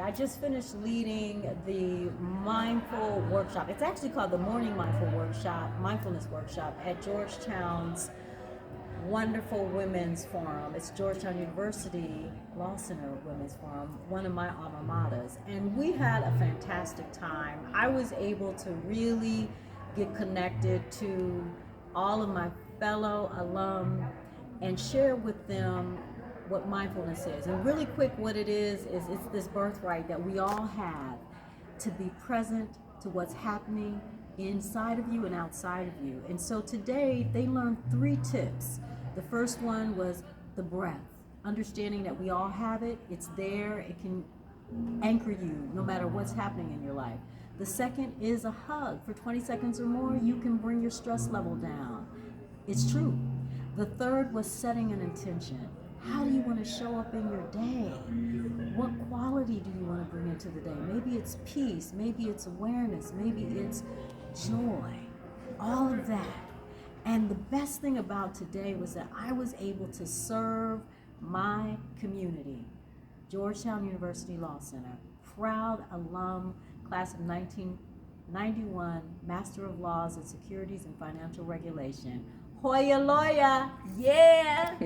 I just finished leading the mindful workshop. It's actually called the Morning Mindfulness Workshop at Georgetown's wonderful women's forum. It's Georgetown University Law Center Women's Forum, one of my alma maters. And we had a fantastic time. I was able to really get connected to all of my fellow alum and share with them what mindfulness is. And really quick, what it is it's this birthright that we all have to be present to what's happening inside of you and outside of you. And so today they learned 3 tips. The first one was the breath, understanding that we all have it, it's there, it can anchor you no matter what's happening in your life. The second is a hug. For 20 seconds or more, you can bring your stress level down. It's true. The third was setting an intention. How do you want to show up in your day? What quality do you want to bring into the day? Maybe it's peace, maybe it's awareness, maybe it's joy, all of that. And the best thing about today was that I was able to serve my community. Georgetown University Law Center, proud alum, class of 1991, Master of Laws in Securities and Financial Regulation. Hoya Loya, yeah!